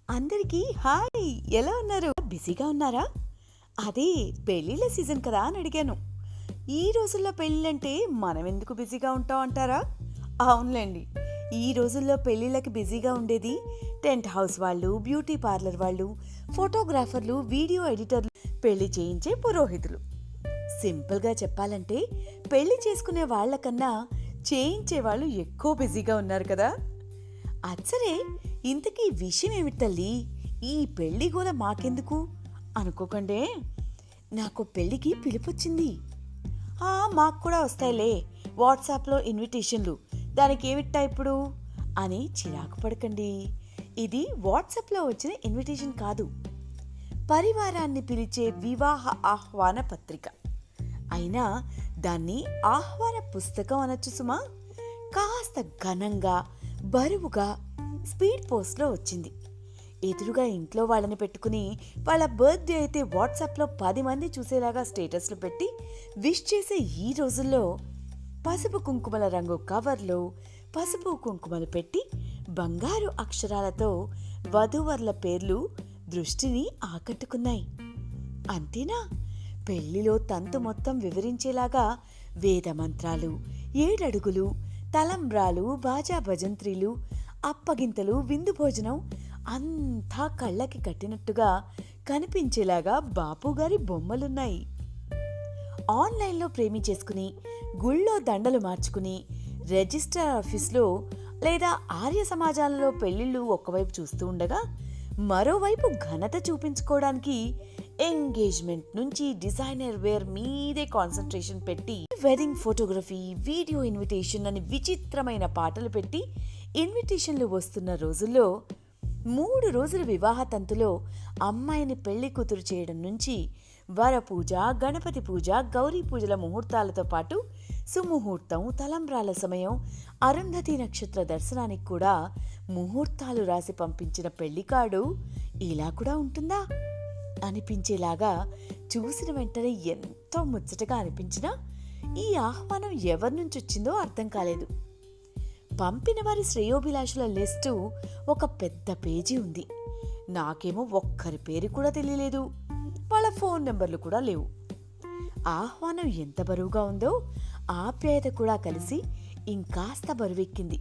అందరికీ హాయ్! ఎలా ఉన్నారు? బిజీగా ఉన్నారా? అదే పెళ్ళిళ్ళ సీజన్ కదా అని అడిగాను. ఈ రోజుల్లో పెళ్ళిళ్ళంటే మనం ఎందుకు బిజీగా ఉంటాం అంటారా? అవునులేండి. ఈ రోజుల్లో పెళ్ళిళ్ళకి బిజీగా ఉండేది టెంట్ హౌస్ వాళ్ళు, బ్యూటీ పార్లర్ వాళ్ళు, ఫోటోగ్రాఫర్లు, వీడియో ఎడిటర్లు, పెళ్లి చేయించే పురోహితులు. సింపుల్గా చెప్పాలంటే పెళ్లి చేసుకునే వాళ్ళకన్నా చేయించే వాళ్ళు ఎక్కువ బిజీగా ఉన్నారు కదా. అచ్చరే, ఇంతకీ విషయం ఏమిటి తల్లి? ఈ పెళ్లి గోల మాకెందుకు అనుకోకండే. నాకు పెళ్లికి పిలుపొచ్చింది. మాకు కూడా వస్తాయిలే వాట్సాప్లో ఇన్విటేషన్లు, దానికి ఏమిట్టా ఇప్పుడు అని చిరాకు పడకండి. ఇది వాట్సాప్లో వచ్చిన ఇన్విటేషన్ కాదు, పరివారాన్ని పిలిచే వివాహ ఆహ్వాన పత్రిక. అయినా దాన్ని ఆహ్వాన పుస్తకం అనొచ్చు సుమా. కాస్త ఘనంగా, బరువుగా స్పీడ్ పోస్ట్లో వచ్చింది. ఎదురుగా ఇంట్లో వాళ్ళని పెట్టుకుని వాళ్ళ బర్త్డే అయితే వాట్సాప్లో 10 మంది చూసేలాగా స్టేటస్లు పెట్టి విష్ చేసే ఈ రోజుల్లో పసుపు కుంకుమల రంగు కవర్లో పసుపు కుంకుమలు పెట్టి బంగారు అక్షరాలతో వధూవరుల పేర్లు దృష్టిని ఆకట్టుకున్నాయి. అంతేనా? పెళ్లిలో తంతు మొత్తం వివరించేలాగా వేద మంత్రాలు, 7 అడుగులు, తలంబ్రాలు, బాజా భజంత్రీలు, అప్పగింతలు, విందు భోజనం అంతా కళ్ళకి కట్టినట్టుగా కనిపించేలాగా బాపుగారి బొమ్మలున్నాయి. ఆన్లైన్లో ప్రేమించేసుకుని గుళ్ళో దండలు మార్చుకుని రిజిస్టర్ ఆఫీస్లో లేదా ఆర్య సమాజాలలో పెళ్లిళ్ళు ఒకవైపు చూస్తూ ఉండగా మరోవైపు ఘనత చూపించుకోవడానికి ఎంగేజ్మెంట్ నుంచి డిజైనర్ వేర్ మీదే కాన్సన్ట్రేషన్ పెట్టి వెడ్డింగ్ ఫోటోగ్రఫీ, వీడియో ఇన్విటేషన్ అని విచిత్రమైన పాటలు పెట్టి ఇన్విటేషన్లు వస్తున్న రోజుల్లో 3 రోజుల వివాహ తంతులో అమ్మాయిని పెళ్లి కూతురు చేయడం నుంచి వరపూజ, గణపతి పూజ, గౌరీ పూజల ముహూర్తాలతో పాటు సుముహూర్తం, తలంబ్రాల సమయం, అరుంధతి నక్షత్ర దర్శనానికి కూడా ముహూర్తాలు రాసి పంపించిన పెళ్లికాడు ఇలా కూడా ఉంటుందా అనిపించేలాగా చూసిన వెంటనే ఎంతో ముచ్చటగా అనిపించినా ఈ ఆహ్వానం ఎవరి నుంచి వచ్చిందో అర్థం కాలేదు. పంపిన వారి శ్రేయోభిలాషుల లిస్టు ఒక పెద్ద పేజీ ఉంది. నాకేమో ఒక్కరి పేరు కూడా తెలియలేదు, వాళ్ళ ఫోన్ నెంబర్లు కూడా లేవు. ఆహ్వానం ఎంత బరువుగా ఉందో ఆప్యాయత కూడా కలిసి ఇంకాస్త బరువెక్కింది.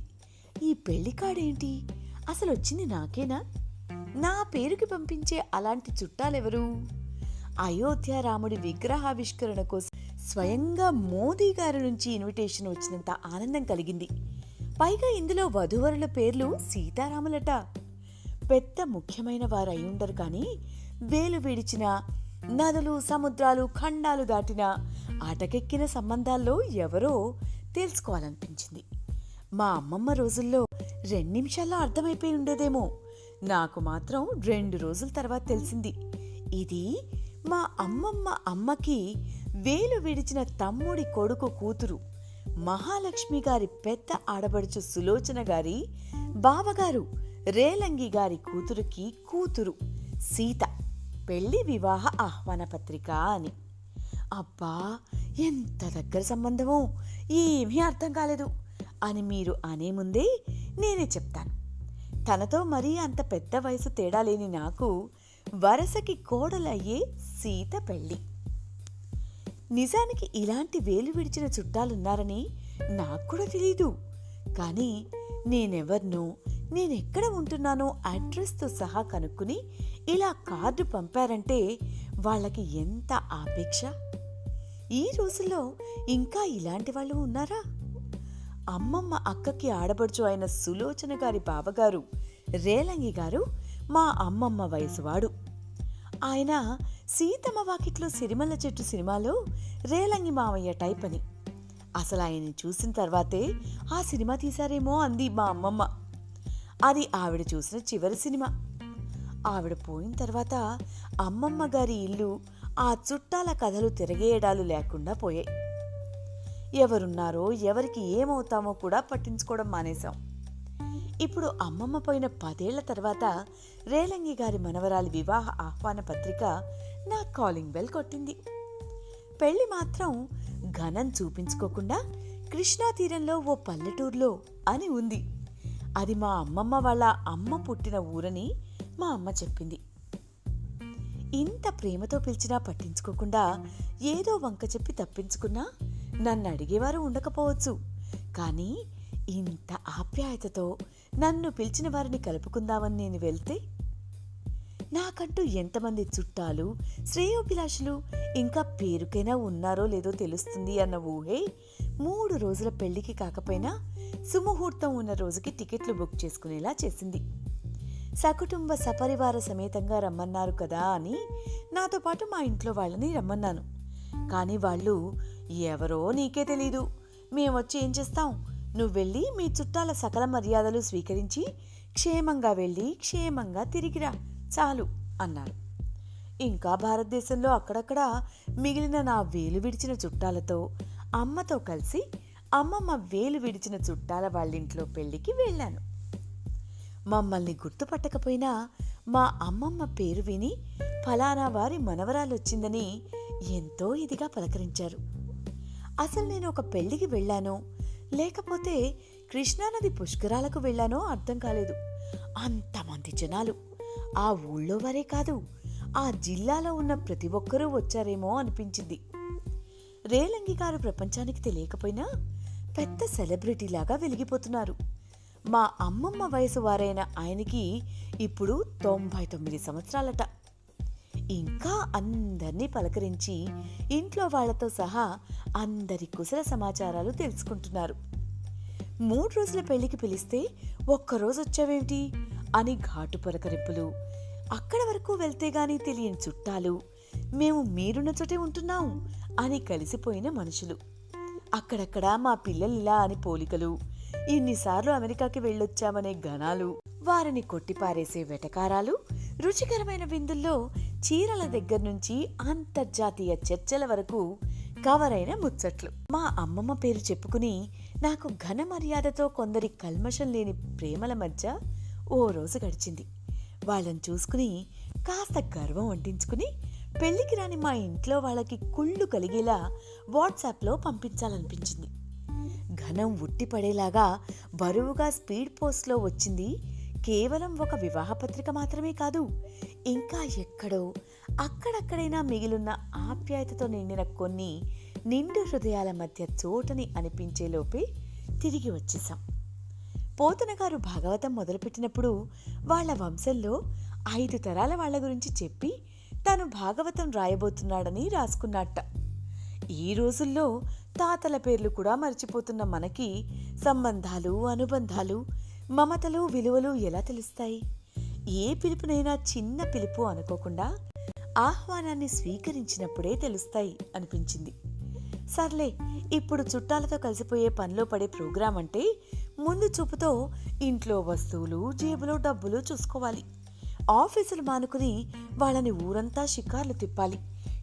ఈ పెళ్లికాడేంటి, అసలు వచ్చింది నాకేనా? నా పేరుకి పంపించే అలాంటి చుట్టాలెవరు? అయోధ్య రాముడి విగ్రహావిష్కరణ కోసం స్వయంగా మోదీ గారి నుంచి ఇన్విటేషన్ వచ్చినంత ఆనందం కలిగింది. పైగా ఇందులో వధూవరుల పేర్లు సీతారాములట. పెద్ద ముఖ్యమైన వారు అయ్యుండరు కానీ వేలు విడిచిన, నదులు, సముద్రాలు, ఖండాలు దాటిన ఆటకెక్కిన సంబంధాల్లో ఎవరో తెలుసుకోవాలనిపించింది. మా అమ్మమ్మ రోజుల్లో 2 నిమిషాల్లో అర్థమైపోయి ఉండేదేమో, నాకు మాత్రం 2 రోజుల తర్వాత తెలిసింది. ఇది మా అమ్మకి వేలు విడిచిన తమ్ముడి కొడుకు కూతురు, మహాలక్ష్మి గారి పెద్ద ఆడబడుచు సులోచన గారి బావగారు రేలంగి గారి కూతురుకి కూతురు సీత పెళ్లి వివాహ ఆహ్వాన పత్రిక అని. అబ్బా, ఎంత దగ్గర సంబంధమో, ఏమీ అర్థం కాలేదు అని మీరు అనే ముందే నేనే చెప్తాను. తనతో మరీ అంత పెద్ద వయసు తేడా లేని నాకు వరసకి కోడలయ్యే సీత పెళ్లి. నిజానికి ఇలాంటి వేలు విడిచిన చుట్టాలున్నారని నాకు కూడా తెలీదు. కానీ నేనెవర్నో, నేనెక్కడ ఉంటున్నానో అడ్రస్తో సహా కనుక్కుని ఇలా కార్డు పంపారంటే వాళ్ళకి ఎంత ఆపేక్ష! ఈ రోజుల్లో ఇంకా ఇలాంటి వాళ్ళు ఉన్నారా? అమ్మమ్మ అక్కకి ఆడబడుచు అయిన సులోచన గారి బావగారు రేలంగి గారు మా అమ్మమ్మ వయసువాడు. ఆయన సీతమ్మ వాకిట్లో సిరిమల్ల చెట్టు సినిమాలో రేలంగి మావయ్య టైప్ అని. అసలు ఆయన్ని చూసిన తర్వాతే ఆ సినిమా తీశారేమో అంది మా అమ్మమ్మ. అది ఆవిడ చూసిన చివరి సినిమా. ఆవిడ పోయిన తర్వాత అమ్మమ్మ గారి ఇల్లు ఆ చుట్టాల కథలు తిరగేయడాలు లేకుండా పోయాయి. ఎవరున్నారో, ఎవరికి ఏమవుతామో కూడా పట్టించుకోవడం మానేశాం. ఇప్పుడు అమ్మమ్మ పోయిన 10 ఏళ్ల తర్వాత రేలంగి గారి మనవరాలి వివాహ ఆహ్వాన పత్రిక నా కాలింగ్ బెల్ కొట్టింది. పెళ్లి మాత్రం ఘనం చూపించుకోకుండా కృష్ణా తీరంలో ఓ పల్లెటూరులో అని ఉంది. అది మా అమ్మమ్మ వాళ్ళ అమ్మ పుట్టిన ఊరని మా అమ్మ చెప్పింది. ఇంత ప్రేమతో పిలిచినా పట్టించుకోకుండా ఏదో వంక చెప్పి తప్పించుకున్నా నన్ను అడిగేవారు ఉండకపోవచ్చు. కానీ ఇంత ఆప్యాయతతో నన్ను పిలిచిన వారిని కలుపుకుందామని నేను వెళ్తే నాకంటూ ఎంతమంది చుట్టాలు, శ్రేయోభిలాషులు ఇంకా పేరుకైనా ఉన్నారో లేదో తెలుస్తుంది అన్న ఊహే 3 రోజుల పెళ్లికి కాకపోయినా సుముహూర్తం ఉన్న రోజుకి టికెట్లు బుక్ చేసుకునేలా చేసింది. సకుటుంబ సపరివార సమేతంగా రమ్మన్నారు కదా అని నాతో పాటు మా ఇంట్లో వాళ్ళని రమ్మన్నాను. కానీ వాళ్ళు, ఎవరో నీకే తెలీదు, మేమొచ్చి ఏం చేస్తాం, నువ్వు వెళ్ళి మీ చుట్టాల సకల మర్యాదలు స్వీకరించి క్షేమంగా వెళ్ళి క్షేమంగా తిరిగిరా చాలు అన్నారు. ఇంకా భారతదేశంలో అక్కడక్కడ మిగిలిన నా వేలు విడిచిన చుట్టాలతో అమ్మతో కలిసి అమ్మమ్మ వేలు విడిచిన చుట్టాల వాళ్ళింట్లో పెళ్లికి వెళ్ళాను. మమ్మల్ని గుర్తుపట్టకపోయినా మా అమ్మమ్మ పేరు విని ఫలానా వారి మనవరాలొచ్చిందని ఎంతో ఇదిగా పలకరించారు. అసలు నేను ఒక పెళ్లికి వెళ్ళానో లేకపోతే కృష్ణానది పుష్కరాలకు వెళ్ళానో అర్థం కాలేదు. అంతమంది జనాలు, ఆ ఊళ్ళో వారే కాదు, ఆ జిల్లాలో ఉన్న ప్రతి ఒక్కరూ వచ్చారేమో అనిపించింది. రేలంగి గారు ప్రపంచానికి తెలియకపోయినా పెద్ద సెలబ్రిటీలాగా వెలిగిపోతున్నారు. మా అమ్మమ్మ వయసు వారైన ఆయనకి ఇప్పుడు 99 సంవత్సరాలట. ఇంకా అందర్నీ పలకరించి ఇంట్లో వాళ్లతో సహా అందరి కుశల సమాచారాలు తెలుసుకుంటున్నారు. 3 రోజుల పెళ్లికి పిలిస్తే ఒక్కరోజు వచ్చావేమిటి అని ఘాటు పలకరింపులు, అక్కడ వరకు వెళ్తే గానీ తెలియని చుట్టాలు, మేము మీరున్న చోటే ఉంటున్నాం అని కలిసిపోయిన మనుషులు, అక్కడక్కడ మా పిల్లలిలా అని పోలికలు, ఇన్నిసార్లు అమెరికాకి వెళ్ళొచ్చామనే గణాలు, వారిని కొట్టిపారేసే వెటకారాలు, రుచికరమైన విందుల్లో చీరల దగ్గర నుంచి అంతర్జాతీయ చర్చల వరకు కవరైన ముచ్చట్లు. మా అమ్మమ్మ పేరు చెప్పుకుని నాకు ఘన మర్యాదతో కొందరి కల్మషం లేని ప్రేమల మధ్య ఓ రోజు గడిచింది. వాళ్ళని చూసుకుని కాస్త గర్వం వంటించుకుని పెళ్లికి రాని మా ఇంట్లో వాళ్ళకి కుళ్ళు కలిగేలా వాట్సాప్లో పంపించాలనిపించింది. ఘనం ఉట్టిపడేలాగా బరువుగా స్పీడ్ పోస్ట్లో వచ్చింది కేవలం ఒక వివాహ పత్రిక మాత్రమే కాదు, ఇంకా ఎక్కడో అక్కడక్కడైనా మిగిలిన ఆప్యాయతతో నిండిన కొన్ని నిండు హృదయాల మధ్య చోటని అనిపించేలోపే తిరిగి వచ్చేశాం. పోతన గారు భాగవతం మొదలుపెట్టినప్పుడు వాళ్ల వంశంలో 5 తరాల వాళ్ల గురించి చెప్పి తాను భాగవతం రాయబోతున్నాడని రాసుకున్నట్ట. ఈ రోజుల్లో తాతల పేర్లు కూడా మర్చిపోతున్న మనకి సంబంధాలు, అనుబంధాలు, మమతలు, విలువలు ఎలా తెలుస్తాయి? ఏ పిలుపునైనా చిన్న పిలుపు అనుకోకుండా ఆహ్వానాన్ని స్వీకరించినప్పుడే తెలుస్తాయి అనిపించింది. సర్లే, ఇప్పుడు చుట్టాలతో కలిసిపోయే పనిలో పడే ప్రోగ్రాం అంటే ముందు చూపుతో ఇంట్లో వస్తువులు, జేబులో డబ్బులు చూసుకోవాలి. ఆఫీసులు మానుకుని వాళ్ళని ఊరంతా షికార్లు తిప్పాలి.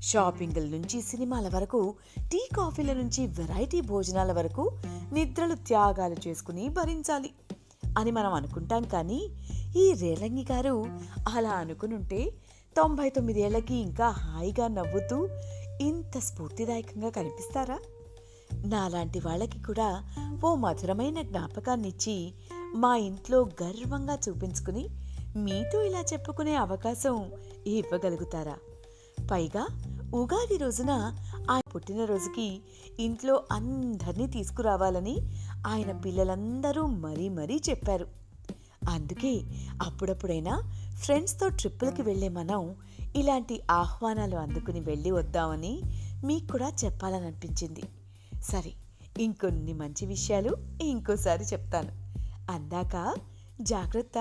షాపింగ్ల నుంచి సినిమాల వరకు, టీ కాఫీల నుంచి వెరైటీ భోజనాల వరకు నిద్రలు త్యాగాలు చేసుకుని భరించాలి అని మనం అనుకుంటాం. కానీ ఈ రేలంగి గారు అలా అనుకునుంటే 99 ఏళ్లకి ఇంకా హాయిగా నవ్వుతూ ఇంత స్ఫూర్తిదాయకంగా కనిపిస్తారా? నాలాంటి వాళ్ళకి కూడా ఓ మధురమైన జ్ఞాపకాన్నిచ్చి మా ఇంట్లో గర్వంగా చూపించుకుని మీతో ఇలా చెప్పుకునే అవకాశం ఇవ్వగలుగుతారా? పైగా ఉగాది రోజున ఆయన పుట్టినరోజుకి ఇంట్లో అందర్నీ తీసుకురావాలని ఆయన పిల్లలందరూ మరీ మరీ చెప్పారు. అందుకే అప్పుడప్పుడైనా ఫ్రెండ్స్తో ట్రిప్పులకి వెళ్ళే మనం ఇలాంటి ఆహ్వానాలు అందుకుని వెళ్ళి వద్దామని మీకు కూడా చెప్పాలనిపించింది. సరే, ఇంకొన్ని మంచి విషయాలు ఇంకోసారి చెప్తాను. అందాక జాగ్రత్త.